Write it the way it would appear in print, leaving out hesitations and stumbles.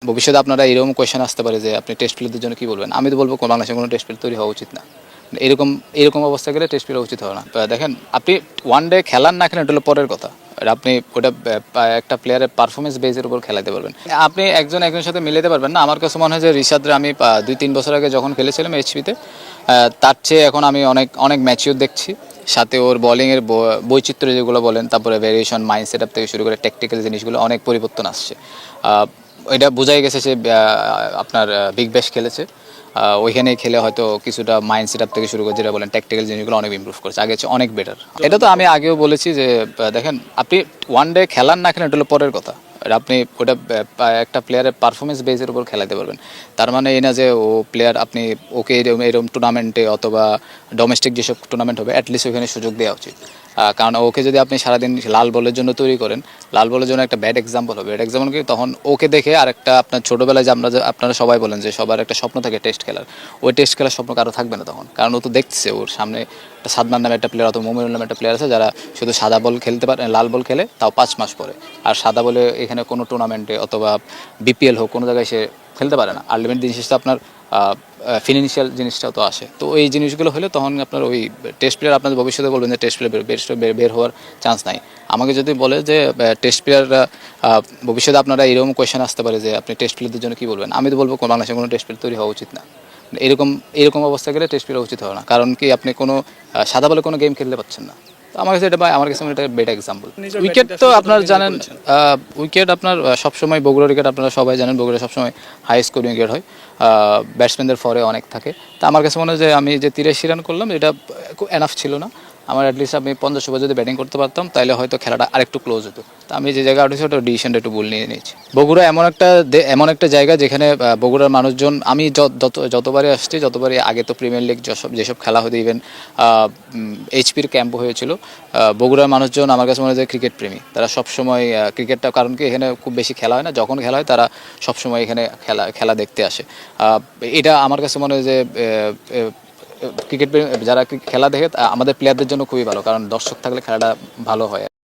ভবিষ্যতে আপনারা এরকম কোয়েশ্চেন আসতে পারে যে আপনি টেস্ট প্লেয়ারদের জন্য কি বলবেন? আমি তো বলব বাংলাদেশে কোনো টেস্ট প্লেয়ার তৈরি হওয়া উচিত না। এরকম এরকম অবস্থা গেলে টেস্ট প্লেয়ার উচিত হবে না। দেখেন আপনি ওয়ান ডে খেলান না খেলেন এটা হলো পরের কথা। এটা আপনি ওটা একটা প্লেয়ারের পারফরমেন্স বেসের উপর খেলাতে পারবেন। আপনি একজনের সাথে মিলাতে পারবেন না। আমার কাছে মনে হয় যে রিশাদরে আমি ২-৩ বছর আগে যখন খেলেছিলাম এইচপিতে তার চেয়ে এখন আমি অনেক অনেক ম্যাচিউর দেখছি। সাথে ওর বোলিংয়ের বৈচিত্র্য যেগুলো বলেন, তারপরে ভেরিয়েশন, মাইন্ড সেট আপ থেকে শুরু করে টেকটিক্যাল জিনিসগুলো অনেক পরিবর্তন আসছে। এটা বোঝাই গেছে যে আপনার বিগ ব্যাশ খেলেছে, ওইখানে খেলে হয়তো কিছুটা মাইন্ড সেট আপ থেকে শুরু করে যেটা বলেন টেকটিক্যাল জিনিসগুলো অনেক ইমপ্রুভ করেছে, আগে হচ্ছে অনেক বেটার। এটা তো আমি আগেও বলেছি যে দেখেন আপনি ওয়ান ডে খেলান না খেলেন এটা হলো পরের কথা। আপনি ওটা একটা প্লেয়ারের পারফরমেন্স বেসের উপর খেলাতে পারবেন। তার মানে এই না যে ও প্লেয়ার আপনি ওকে এরকম টুর্নামেন্টে অথবা ডোমেস্টিক যেসব টুর্নামেন্ট হবে অ্যাটলিস্ট ওইখানে সুযোগ দেওয়া উচিত। কারণ ওকে যদি আপনি সারাদিন লাল বলের জন্য তৈরি করেন, লাল বলের জন্য একটা ব্যাড এক্সাম্পল হবে। ব্যাড এক্সাম্পল কি তখন ওকে দেখে আরেকটা আপনার ছোটোবেলায় যে আপনারা সবাই বলেন যে সবার একটা স্বপ্ন থাকে টেস্ট খেলার, ওই টেস্ট খেলার স্বপ্ন কারো থাকবে না তখন। কারণ ও তো দেখছে ওর সামনে একটা সাদমান নামে একটা প্লেয়ার অথবা মোমিনুল নামে একটা প্লেয়ার আছে যারা শুধু সাদা বল খেলতে পারে, লাল বল খেলে তাও 5 মাস পরে। আর সাদা বলে এখানে কোনো টুর্নামেন্টে অথবা বিপিএল হোক কোনো জায়গায় সে খেলতে পারে না। আলটিমেট দিন শেষে আপনার ফিনান্সিয়াল জিনিসটাও তো আসে। তো এই জিনিসগুলো হলে তখন আপনার ওই টেস্ট প্লেয়ার আপনাদের ভবিষ্যতে বলবেন যে টেস্ট প্লেয়ার বের হওয়ার চান্স নাই। আমাকে যদি বলে যে টেস্ট প্লেয়াররা ভবিষ্যতে আপনারা এরকম কোয়েশ্চেন আসতে পারে যে আপনি টেস্ট প্লেয়ারদের জন্য কি বলবেন? আমি তো বলবো বাংলাদেশে কোনো টেস্ট প্লেয়ার তৈরি হওয়া উচিত না। এরকম এরকম অবস্থা গেলে টেস্ট প্লেয়ার উচিত হবে না। কারণ কি আপনি কোনো সাদা বলে কোনো গেম খেলতে পারছেন না। তো আমার কাছে এটা বেটার এক্সাম্পল। উইকেট তো আপনার জানেন, উইকেট আপনার সবসময় বগুড়া উইকেট আপনারা সবাই জানেন, বগুড়া সবসময় হাই স্কোরিং উইকেট হয়। ব্যাটসম্যানদের ফরে অনেক থাকে। তা আমার কাছে মনে হয় যে আমি যে 83 রান করলাম এটা এনাফ ছিল না। আমার অ্যাটলিস্ট আমি 50 ওভার যদি ব্যাটিং করতে পারতাম তাহলে হয়তো খেলাটা আরেকটু ক্লোজ হতো। তা আমি যে জায়গায় উঠেছি ওটা ডিসিশনটা একটু ভুল নিয়ে নিয়েছি। বগুড়া এমন একটা জায়গা যেখানে বগুড়ার মানুষজন, আমি যতবারই আসছি, যতবারই আগে তো প্রিমিয়ার লিগ যেসব খেলা হতো, ইভেন এইচপির ক্যাম্প হয়েছিল, বগুড়ার মানুষজন আমার কাছে মনে হয় যে ক্রিকেট প্রেমী। তারা সবসময় ক্রিকেটটা, কারণ কি এখানে খুব বেশি খেলা হয় না, যখন খেলা হয় তারা সবসময় এখানে খেলা দেখতে আসে। এটা আমার কাছে মনে হয় যে ক্রিকেট যারা খেলা দেখে আমাদের প্লেয়ারদের জন্য খুবই ভালো, কারণ দর্শক থাকলে খেলাটা ভালো হয়।